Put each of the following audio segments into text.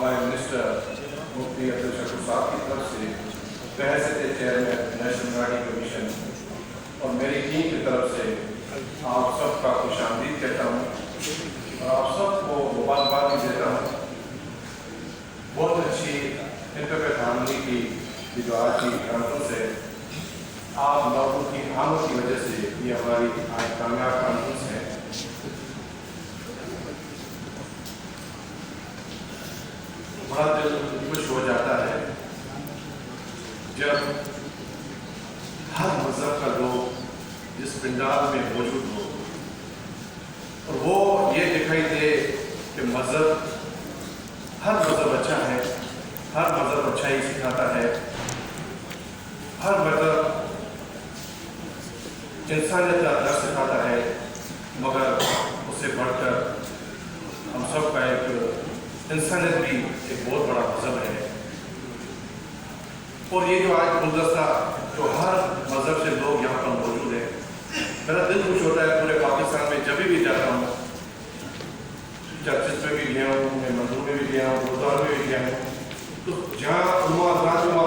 हमारे मिनिस्टर मुफ्ती अब्दुल शकूर साहब की तरफ से बहैसियत चेयरमैन नेशनल मिनारिटी कमीशन और मेरी टीम की तरफ से आप सबका खुशामदीद कहता हूँ और आप सबको मुबारकबाद भी देता हूँ। बहुत अच्छी इंटरफेथ हार्मनी की जो आज की कॉन्फ्रेंस है, आप लोगों की आमद की वजह से ये हमारी आज कामयाब कॉन्फ्रेंस है। बड़ा दिल खुश हो जाता है जब हर मजहब का लोग जिस पंडाल में मौजूद हो और वो ये दिखाई दे कि मजहब हर मजहब अच्छा है, हर मजहब अच्छाई सिखाता है, हर मजहब इंसानियत का दर्स सिखाता है, मगर उससे बढ़कर हम सब का एक इंसानियत भी एक बहुत बड़ा मजहब है। और ये जो आज गुलदस्ता जो हर मजहब से लोग यहाँ पर मौजूद हैं, मेरा दिल खुश होता है। पूरे पाकिस्तान में जब भी जाता हूँ, चर्चेस में भी गया हूँ, मैं मंदिरों में भी गया हूँ, गुरुद्वारों में भी गया हूँ, तो जहाँ उलमा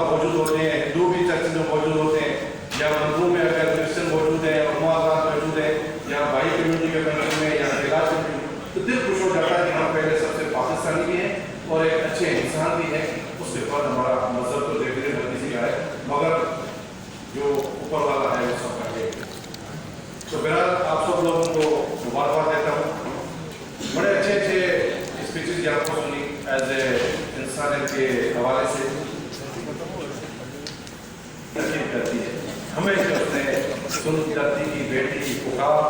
मौजूद होते हैं, हिंदू भी चर्चेस में मौजूद होते हैं, या मंदिरों में अगर क्रिश्चियन मौजूद है, उलमा मौजूद है, या भाई कम्युनिटी के फंक्शन में, या खिलाफ कम्युनिटी, तो दिल खुश हो जाता है कि हम पहले सबसे पाकिस्तानी भी हैं और एक अच्छे इंसान भी हैं। उसके बाद हमारा मजहब तो देखने में किसी का है, मगर जो ऊपर वाला है वो सबका है। तो बहरहाल आप सब लोगों को मुबारकबाद देता हूँ। बड़े अच्छे अच्छे स्पीचेस यहाँ पर सुनी एज ए इंसानियत के हवाले से तकलीफ करती है हमें जो उसने सुन धरती की बेटी की पुकार,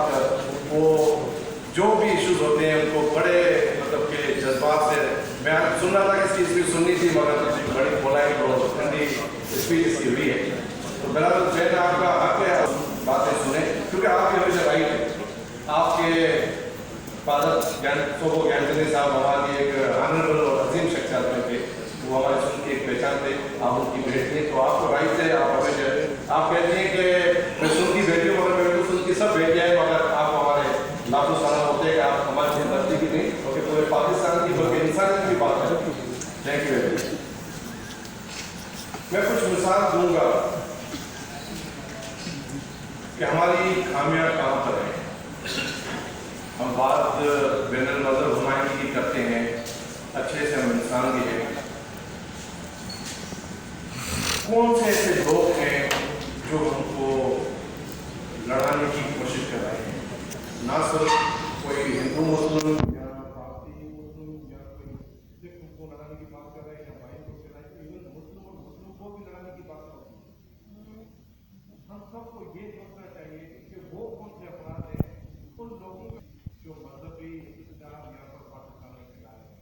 वो जो भी इश्यूज होते हैं उनको बड़े मतलब के जज्बात से मैं सुन रहा था कि इसकी स्पीच सुननी थी, मगर बड़ी पोलाइट और ठंडी स्पीच इसकी हुई है। तो बहरहाल मैं आपका हक है बातें सुने, क्योंकि आपके हमेशा राइट है। आपके फादर ज्ञानचंद्र साहब हमारी एक ऑनरेबल और अजीम शख्सियत में थे, वो हमारे सुन की एक पहचान थे, आप उनकी बेटी हैं, तो आपको राइट है। आप हमेशा आप कहती हैं कि मैं सुन की बेटी हूँ, मगर मेरे को सुन की सब बेटियाँ हैं, मगर आप हमारे लाखों साल होते हैं कि आप हमारी धरती की नहीं क्योंकि पूरे पाकिस्तान की बल्कि इंसानियत की बात है। Thank you very much. मैं कुछ मिसाल दूंगा कि हमारी खामियां कहाँ पर है। हम बात बैनुल मज़हब नुमाइंदगी की करते हैं, अच्छे से हम इंसान भी हैं। कौन से ऐसे लोग हैं जो हमको लड़ाने की कोशिश कर रहे हैं? ना सिर्फ कोई हिंदू मुस्लिम या पारसी मुस्लिम या कोई सिख को लड़ाने की बात कर रहे हैं, या भाई को लड़ाने की, इवन मुस्लिम और मुस्लिम को भी लड़ाने की बात होती है। हम सबको ये सोचना चाहिए कि वो कौन से अपराध हैं उन लोगों के जो मजहबी इख्तिलाफ यहाँ पर पाकिस्तान में फैलाए हैं,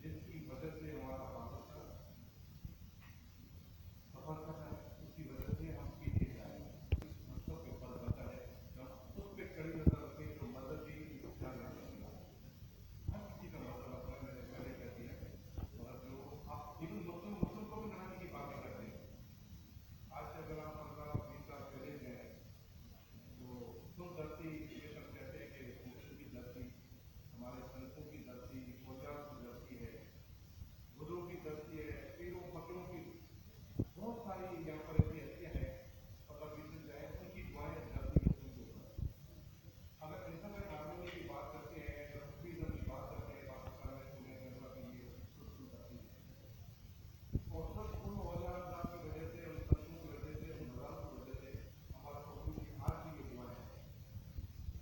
जिसकी वजह से हमारा पाकिस्तान सफर कर रहा है, उसकी वजह से हम पीछे जा रहे हैं। हम सबके ऊपर बचा है, हम उस पर कड़ी नजर रखें जो मजहबी इख्तिलाफ यहाँ पर फैला है। हर किसी का मजहब अपना, मैंने पहले कह दिया, मगर जो आप इवन मुस्लिम को भी लड़ाने की बातें करते हैं। आज से अगर आप 15-20 साल पहले गए तो सुन धरती ये सब कहते हैं कि मुस्लिम की धरती हमारे संतों की धरती, फौजा की धरती है, बुजुर्गों की धरती है, पीरों फकीरों की बहुत सारी यहाँ पर ऐसी हस्तियाँ हैं, अगर विजिट जाए उनकी दुआएं धरती मुस्लिम के ऊपर। अगर इंटरनेट हार्मनी की बात करते हैं, तस्वीर की बात करते हैं पाकिस्तान में, तो मैं कहूँगा कि ये सुन धरती है। और सब उन औलिया की वजह से, उन संतों की वजह से, उन नज़ारों की वजह से हमारा प्रभु की आज भी ये दुआएं हैं।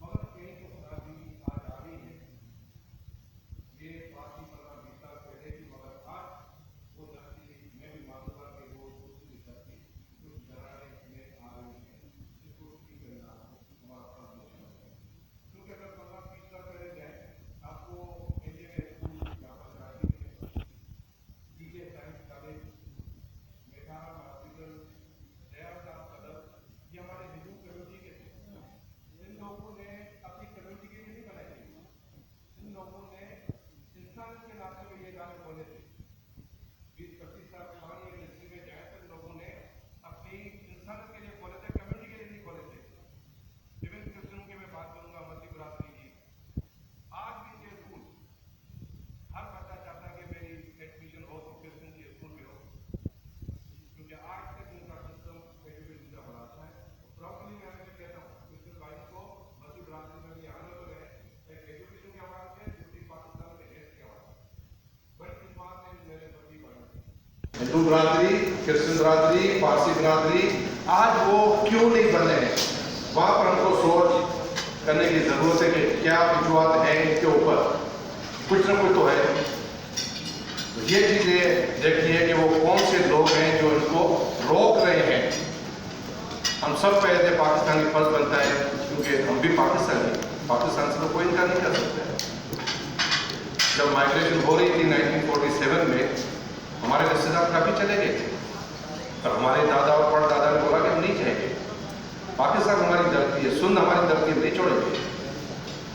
मगर कई तो खराबी आज आ गई है, ये बात ही 15-20 साल पहले की, मगर आज वो धरती मैं भी मानूंगा कि वो दूसरी धरती कुछ घराने में आ रही है, जिसको ठीक करना हमारा फर्ज है। क्योंकि अगर 15-20 साल पहले जाए, आपको इंजीनियर स्कूल यहाँ पर कराची में, सीधे साइंस कॉलेज, मेघारा हॉस्पिटल, दयालदास कदर, ये हमारे हिंदू कम्युनिटी के थे। इन लोगों ने अपनी कम्युनिटी के लिए नहीं बनाए थे, इन लोगों ने इंसान के नाते में ये गाने बोले थे। 20-25 साल पुरानी हिस्ट्री में जाए तो लोगों ने अपनी इंसान के लिए बोले थे, कम्युनिटी के लिए नहीं बोले थे। इवन क्रिश्चियनों की मैं बात करूंगा, मसीह बरादरी की, आज भी ये रूल हर बच्चा चाहता है कि मेरी एडमिशन ہندو برادری، کرسچن برادری، پارسی برادری، آج وہ کیوں نہیں بن رہے ہیں؟ وہاں پر ہم کو سوچ کرنے کی ضرورت ہے کہ کیا وجوہات ہیں ان کے اوپر، کچھ نہ کچھ تو ہے۔ یہ چیزیں دیکھیے کہ وہ کون سے لوگ ہیں جو ان کو روک رہے ہیں۔ ہم سب کا ایسے پاکستانی فرض بنتا ہے، کیونکہ ہم بھی پاکستان سے تو کوئی انکار نہیں کر سکتا ہے۔ جب مائگریشن ہو رہی تھی 1947 میں، ہمارے رشتے دار کافی چلے گئے تھے، پر ہمارے دادا اور پردادا نے بولا کہ ہم نہیں جائیں گے، پاکستان ہماری دھرتی ہے، سندھ ہماری دھرتی ہے، نہیں چھوڑیں گے۔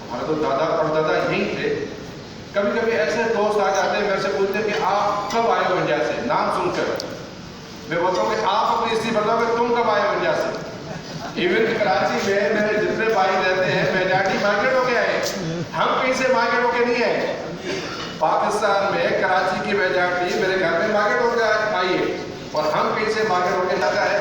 ہمارے تو دادا پردادا یہیں تھے۔ کبھی کبھی ایسے دوست آ جاتے ہیں، میرے سے پوچھتے ہیں کہ آپ کب آئے ہو انڈیا سے، نام سن کر میں بولتا ہوں کہ آپ اپنی ہسٹری بتاؤ کہ تم کب آئے ہو انڈیا سے۔ ایون کراچی میں میرے جتنے بھائی رہتے ہیں میجارٹی مائگریٹ ہو کے آئے، ہم کہیں سے مائگریٹ ہو کے نہیں آئے۔ پاکستان میں کراچی کی میجارٹی میرے گھر میں مائگریٹ ہو کے آئی ہے، اور ہم کہیں سے مائگریٹ ہو کے نہ آئے۔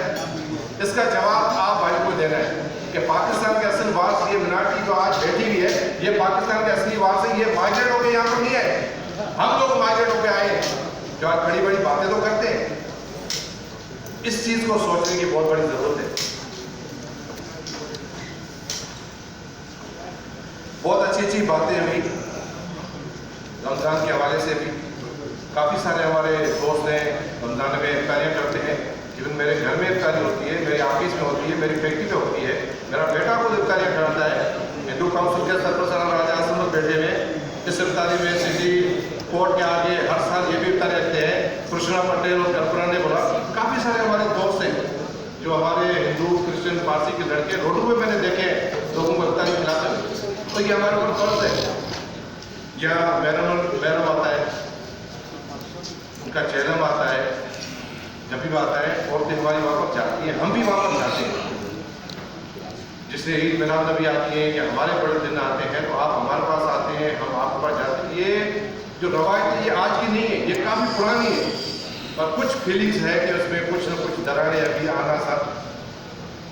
اس کا جواب آپ بھائی کو دینا ہے کہ پاکستان کے اصل وارث یہ مناٹی جو آج بیٹھی ہوئی ہے، یہ پاکستان کے اصلی وارث ہے، یہ مائگریٹ ہو کے یہاں پر نہیں آئے، ہم لوگ مائگریٹ ہو کے آئے ہیں، جو آج بڑی بڑی باتیں تو کرتے ہیں۔ اس چیز کو سوچنے کی بہت بڑی ضرورت ہے۔ بہت اچھی اچھی باتیں ہوئی رمضان کے حوالے سے بھی، کافی سارے ہمارے دوست ہیں رمضان میں افطاریاں کرتے ہیں، ایون میرے گھر میں افطاری ہوتی ہے، میرے آفس میں ہوتی ہے، میری فیکٹری میں ہوتی ہے، میرا بیٹا خود افطاریاں کرتا ہے۔ ہندو کاؤنسل کے سرپرست راجا آسم بیٹھے ہوئے اس افطاری میں سٹی کورٹ کے آگے ہر سال یہ بھی افطاری رکھتے ہیں۔ کرشنا پٹیل اور کلپنا نے بولا، کافی سارے ہمارے دوست ہیں جو ہمارے ہندو کرسچن پارسی کے لڑکے روڈوں میں نے دیکھے لوگوں کو افطاری کھلاتے ہوئے، تو یہ ہمارے اوپر فرض ہے۔ یا محرم آتا ہے، ان کا چہلم آتا ہے، جب بھی آتا ہے عورتیں ہماری وہاں پر جاتی ہیں، ہم بھی وہاں پر جاتے ہیں۔ جس سے عید میلاد نبی آتی ہے یا ہمارے بڑے دن آتے ہیں تو آپ ہمارے پاس آتے ہیں، ہم آپ کے پاس جاتے ہیں۔ یہ جو روایت ہے یہ آج کی نہیں ہے، یہ کافی پرانی ہے، اور کچھ فیلنگز ہے کہ اس میں کچھ نہ کچھ دراڑیں ابھی آنا سا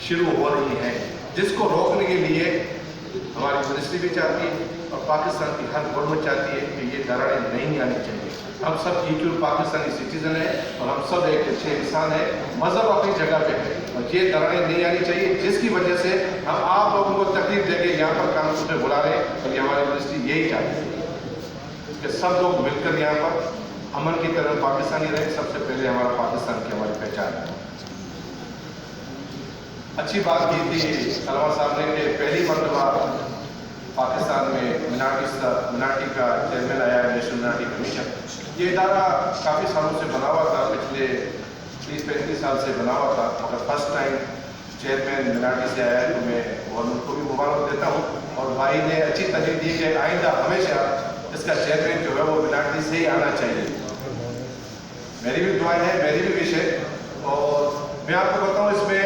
شروع ہو رہی ہیں، جس کو روکنے کے لیے ہماری منسٹری بھی چاہتی ہے اور پاکستان کی ہر گورنمنٹ چاہتی ہے کہ یہ دراڑیں نہیں آنی چاہیے۔ ہم سب ایکول پاکستانی سٹیزن ہیں اور ہم سب ایک اچھے انسان ہیں، مذہب اپنی جگہ پہ ہے، اور یہ دراڑیں نہیں آنی چاہیے، جس کی وجہ سے ہم آپ لوگوں کو تکلیف دے کے یہاں پر کانفرنس میں بلا رہے ہیں، اور یہ ہماری منسٹری یہی چاہتی ہے کہ سب لوگ مل کر یہاں پر امن کی طرف پاکستانی رہے۔ سب سے پہلے ہمارا پاکستان کی ہماری پہچان ہے۔ اچھی بات کی تھی علامہ صاحب نے کہ پہلی مرتبہ پاکستان میں مناٹی کا چیئرمین آیا ہے، نیشنل مناٹی کمیشن۔ یہ ادارہ کافی سالوں سے بنا ہوا تھا، پچھلے 30-35 سال سے بنا ہوا تھا، مگر فرسٹ ٹائم چیئرمین مناٹی سے آیا ہے، تو میں گورنمنٹ کو بھی مبارک دیتا ہوں، اور بھائی نے اچھی تجویز دی کہ آئندہ ہمیشہ اس کا چیئرمین جو ہے وہ مناٹی سے ہی آنا چاہیے۔ میری بھی دعائیں ہیں، میری بھی وش ہے، اور میں آپ کو بتاؤں اس میں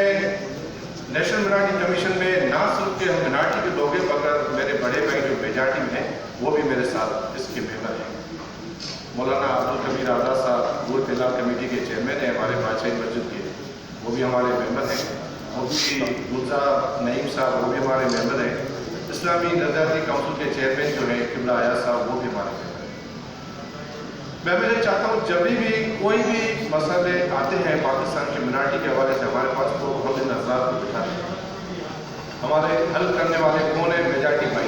نیشنل مناٹی کمیشن میں نہ صرف کہ ہم مناٹی کے لوگ ہیں، مگر میرے بڑے بھائی جو میجارٹی میں ہیں وہ بھی میرے ساتھ اس کے ممبر ہیں۔ مولانا عبدالکبیر آزاد صاحب گول پلار کمیٹی کے چیئرمین ہیں ہمارے بادشاہی مسجد کے، وہ بھی ہمارے ممبر ہیں۔ مفتی مرزا نعیم صاحب وہ بھی ہمارے ممبر ہیں۔ اسلامی نظریاتی کونسل کے چیئرمین جو ہیں قبلہ آیاز صاحب وہ بھی ہمارے ممبر ہیں۔ میں چاہتا ہوں جب بھی کوئی بھی مسئلے آتے ہیں پاکستان کے مناٹی کے حوالے سے ہمارے پاس، تو ہم ان حضرات کو بٹھاتے ہیں۔ ہمارے حل کرنے والے کون ہیں؟ میجارٹی بھائی،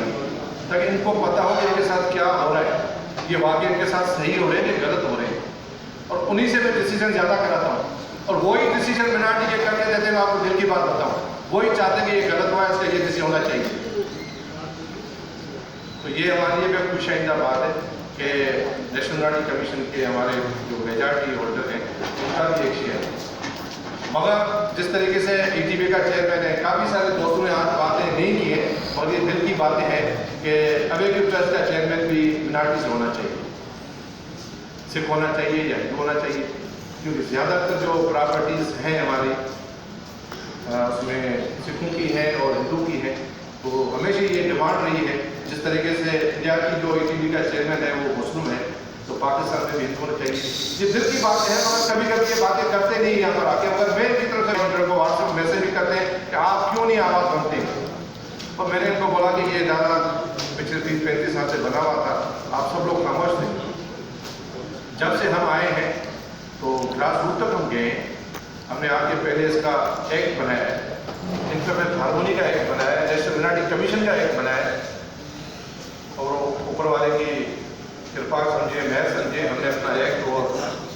تاکہ ان کو پتہ ہو کہ ان کے ساتھ کیا ہو رہا ہے، یہ واقعی ان کے ساتھ صحیح ہو رہے ہیں کہ غلط ہو رہے ہیں، اور انہی سے میں ڈیسیجن زیادہ کراتا ہوں، اور وہی ڈیسیجن مناٹی کے کر کے دیتے ہیں۔ میں آپ کو دل کی بات بتاؤں، وہی چاہتے ہیں کہ یہ غلط ہوا ہے، اس کا یہ ڈیسیجن ہونا چاہیے۔ تو یہ ہمارے لیے بھی خوش آئندہ بات ہے کہ نیشنل مناٹی کمیشن کے ہمارے جو میجارٹی ہولڈر ہیں ان کا بھی ایک شیئر ہے۔ مگر جس طریقے سے ای ٹی وی کا چیئرمین ہے، کافی سارے دوستوں نے آج باتیں نہیں کی ہیں، اور یہ دل کی باتیں ہیں کہ ابیکو ٹرسٹ کا چیئرمین بھی مناٹی سے ہونا چاہیے، سکھ ہونا چاہیے یا ہندو ہونا چاہیے، کیونکہ زیادہ تر جو پراپرٹیز ہیں ہماری اس میں سکھوں کی ہیں اور ہندو کی ہیں، تو ہمیشہ یہ ڈیمانڈ رہی ہے۔ جس طریقے سے انڈیا کی جو ای ٹی وی کا چیئرمین ہے وہ مسلم ہے، تو پاکستان میں بھی ہندو ہونا چاہیے۔ یہ دل کی بات ہے، مگر کبھی کبھی یہ باتیں کرتے نہیں یہاں پر آ کے، مگر میں کی طرف سے کو واٹس ایپ میسج بھی کرتے ہیں کہ آپ کیوں نہیں آواز بنتے ہیں، اور میں نے ان کو بولا کہ یہ ادارہ پچھلے 30-35 سال سے بنا ہوا تھا، آپ سب لوگ خاموش تھے۔ جب سے ہم آئے ہیں تو ग्रास रूट तक हम गए। हमने आके पहले इसका एक्ट बनाया है, इंटरफेथ हार्मोनी का एक्ट बनाया है, नेशनल मिनारिटी कमीशन का एक्ट बनाया है, और ऊपर वाले की कृपा समझे, मैं समझे, हमने अपना एक्ट और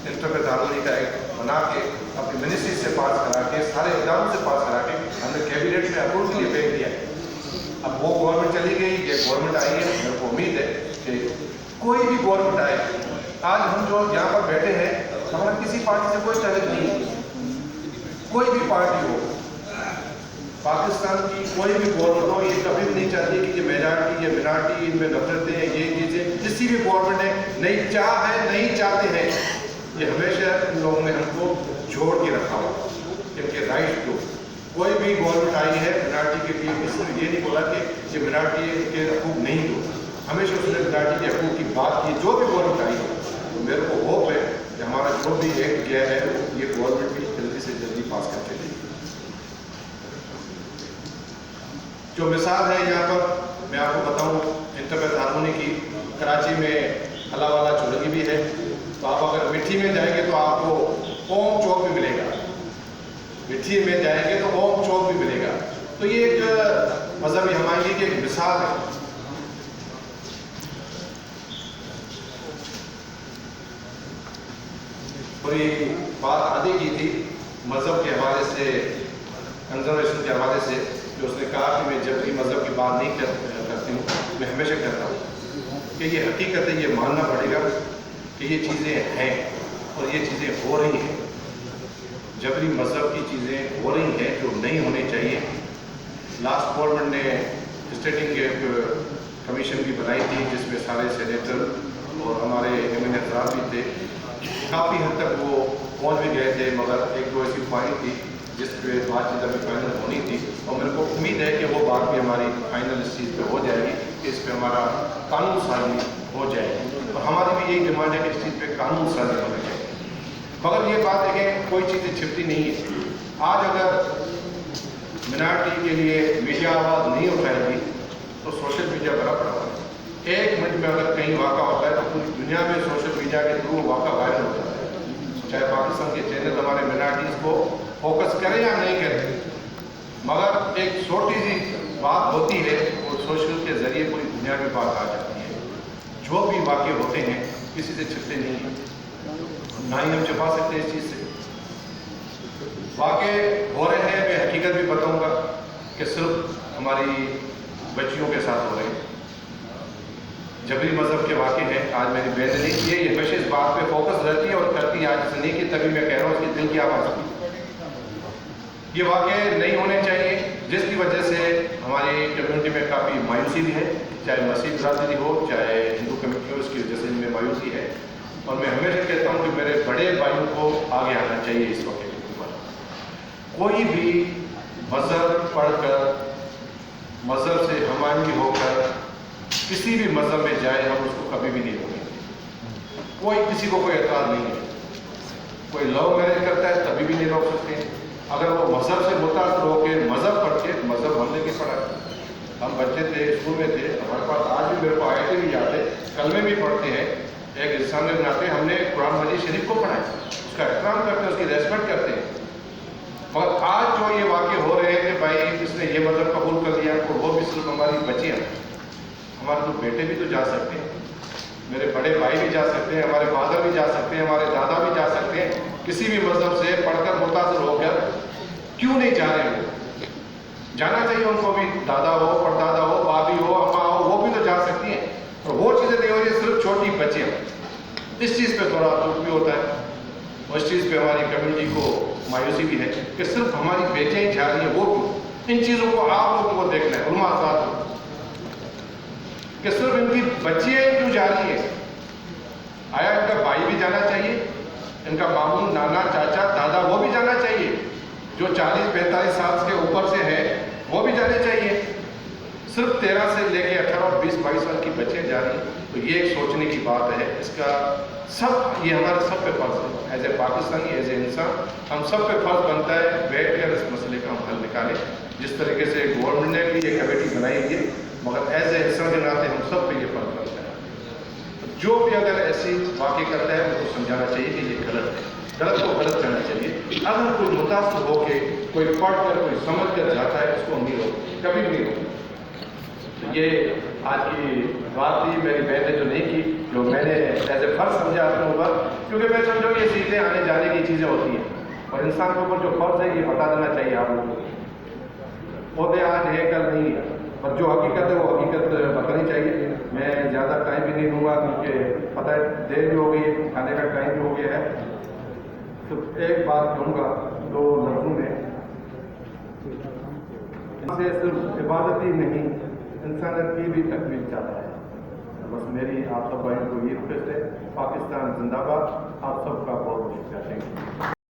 इंटरफेथ हार्मोनी का एक्ट बना के अपनी मिनिस्ट्री से पास करा के, सारे इदारों से पास करा के हमने कैबिनेट में अप्रूव के लिए भेज दिया है। अब वो गवर्नमेंट चली गई, ये गवर्नमेंट आई है। मेरे को उम्मीद है कि कोई भी गवर्नमेंट आए, आज हम जो यहाँ पर बैठे हैं, हमारा किसी पार्टी से कोई चैलेंज नहीं है। कोई भी पार्टी हो, पाकिस्तान की कोई भी गवर्नमेंट हो, ये कभी भी नहीं चाहती कि ये मेजॉरिटी, ये मिनॉरिटी, इनमें नफरतें हैं, ये चीज़ें किसी भी गवर्नमेंट ने नहीं चाह है, नहीं चाहते हैं। ये हमेशा इन लोगों ने हमको जोड़ के रखा हुआ, इनके राइट को। कोई भी गवर्नमेंट आई है मिनॉरिटी के लिए, किसी ने ये नहीं बोला कि ये मिनॉरिटी के हकूक़ नहीं दो, हमेशा उसने मिनॉरिटी के हकूक़ की बात की, जो भी गवर्नमेंट आई है। तो मेरे को होप है कि हमारा जो भी एक्ट किया है ये गवर्नमेंट भी जल्दी से जल्दी पास करके देगी। जो मिसाल है यहाँ पर मैं आपको बताऊँ इंटरफेथ हार्मोनी की, कराची में अलावाला चौरंगी भी है। तो आप अगर मिट्टी में जाएंगे तो आपको ओम चौक भी मिलेगा, मिट्टी में जाएंगे तो ओम चौक भी मिलेगा। तो ये एक मजहबी हमायती की एक मिसाल है। और ये बात आदि की थी मजहब के हवाले से, कंजर्वेशन के हवाले से, कि उसने कहा कि मैं जबरी मजहब की बात नहीं करती हूँ, मैं हमेशा कहता हूँ कि ये हकीकत है, ये मानना पड़ेगा कि ये चीज़ें हैं और ये चीज़ें हो रही हैं। जबरी मजहब की चीज़ें हो रही हैं जो नहीं होनी चाहिए। लास्ट गवर्नमेंट ने स्टेटिंग कमीशन भी बनाई थी, जिसमें सारे सेनेटर और हमारे एमएनए हज़रात भी थे। काफ़ी हद तक वो पहुँच भी गए थे, मगर एक दो ऐसी पॉइंट थी जिस पे बातचीत अभी फाइनल होनी थी, और मेरे को उम्मीद है कि वो बात भी हमारी फाइनल इस चीज़ पे हो जाएगी, कि इस पे हमारा कानून साजी हो जाएगी। और हमारी भी यही डिमांड है कि इस चीज़ पे कानून साजी होना चाहिए। मगर ये बात देखें, कोई चीज़ें छिपती नहीं है। आज अगर मिनॉरिटी के लिए मीडिया आवाज़ नहीं उठाएगी तो सोशल मीडिया बड़ा पड़ा हुआ है। 1 मिनट में अगर कहीं वाक़ा होता है तो पूरी दुनिया में सोशल मीडिया के थ्रू वाक़ा वायरल होता है। चाहे पाकिस्तान के चैनल हमारे मिनॉरिटीज़ को फोकस करें या नहीं करें, मगर एक छोटी सी बात होती है और सोशल के ज़रिए पूरी दुनिया में बात आ जाती है। जो भी वाक़े होते हैं किसी से छिपते नहीं हैं, ना ही हम छुपा सकते हैं इस चीज़ से। वाक़े हो रहे हैं, मैं हकीकत भी बताऊँगा कि सिर्फ हमारी बच्चियों के साथ हो रहे हैं, जबरी मजहब के वाक़े हैं। आज मेरी बहन ने किए, ये हमेशा इस बात पे फोकस रहती है और करती है, आज नहीं की तभी मैं कह रहा हूँ उसकी दिल की आवाज़ की। ये वाक़े नहीं होने चाहिए, जिसकी वजह से हमारी कम्युनिटी में काफ़ी मायूसी भी है, चाहे मसीह बरादरी हो, चाहे हिंदू कम्युनिटी हो, इसकी वजह से इनमें मायूसी है। और मैं हमेशा कहता हूँ कि मेरे बड़े भाइयों को आगे आना चाहिए इस वक्त के ऊपर। कोई भी मजहब पढ़कर, मजहब से हमायती होकर किसी भी मजहब में जाए, हम उसको कभी भी नहीं रोकेंगे। कोई किसी को कोई एतराज़ नहीं है। कोई लव मैरिज करता है तभी भी नहीं रोक सकते हैं। अगर वो मजहब से मुतासर होकर मजहब पढ़ के, मजहब हमने भी पढ़ा, हम बच्चे थे, स्कूल में थे, हमारे पास आज भी मेरे को आयतें भी याद है, कलमे भी पढ़ते हैं, एक इंसान के नाते हमने कुरान मजीद शरीफ को पढ़ा है, उसका एहतराम करते हैं, उसकी रेस्पेक्ट करते हैं। मगर आज जो ये वाक़े हो रहे हैं कि भाई इसने ये मजहब कबूल कर लिया, और वो भी सिर्फ हमारी बच्चियाँ, हमारे तो बेटे भी तो जा सकते हैं, मेरे बड़े भाई भी जा सकते हैं, हमारे फादर भी जा सकते हैं, हमारे दादा भी जा सकते हैं। किसी भी मजहब से पढ़कर मुतासर होकर क्यों नहीं जा रहे हो? जाना चाहिए उनको भी, दादा हो, परदादा हो, भाभी हो, अम्मा हो, वो भी तो जा सकती हैं। और वो चीज़ें नहीं हो रही, सिर्फ छोटी बच्चियाँ। इस चीज़ पे थोड़ा दुख भी होता है, और इस चीज़ पे हमारी कम्युनिटी को मायूसी भी है कि सिर्फ हमारी बेटियाँ ही जा रही हैं। वो क्यों? इन चीज़ों को आप लोगों को देखना है, उलमा हज़रात, कि सिर्फ इनकी बच्चियाँ ही क्यों जा रही हैं? आया इनका भाई भी जाना चाहिए, इनका मामू, नाना, चाचा, दादा, वो भी जाना चाहिए। जो 40-45 साल के ऊपर से हैं वो भी जाने चाहिए। सिर्फ 13 से लेके 18, 20, 22 साल की बच्चियाँ जा रही हैं, तो ये एक सोचने की बात है। इसका सब, ये हमारे सब पे फर्ज है, as a Pakistani, as a इंसान, हम सब पे फर्ज बनता है बैठ कर इस मसले का हम हल निकालें। जिस तरीके से गवर्नमेंट ने भी ये कमेटी बनाई है, मगर एज ए इंसान के नाते हम सब पे ये फर्ज बनता है। जो भी अगर ऐसी वाक़ई करता है उनको समझाना चाहिए कि ये गलत है। غلط کو غلط کہنا چاہیے. اگر کوئی متاثر ہو کے کوئی پڑھ کر کوئی سمجھ کر جاتا ہے اس کو ہم نہیں روکتے, کبھی بھی نہیں روکتے. تو یہ آج کی بات تھی, میری بہن نے جو نہیں کی, جو میں نے ایز اے فرض سمجھا اپنے اوپر, کیونکہ میں سمجھوں کہ یہ چیزیں آنے جانے کی چیزیں ہوتی ہیں اور انسان کے اوپر جو فرض ہے یہ بتا دینا چاہیے آپ لوگوں کو. عہدے آج ہے کل نہیں ہے, اور جو حقیقت ہے وہ حقیقت بتانی چاہیے. میں زیادہ ٹائم بھی نہیں دوں گا کیونکہ پتہ ہے دیر بھی ہو گئی ہے, کھانے کا ٹائم بھی ہو گیا ہے. تو ایک بات کہوں گا 2 لفظوں میں, اس سے صرف عبادت ہی نہیں انسانیت کی بھی تکمیل چاہتا ہے. بس میری آپ سب بھائیوں کو یہ ریکویسٹ ہے, پاکستان زندہ باد. آپ سب کا بہت بہت شکریہ. Thank you.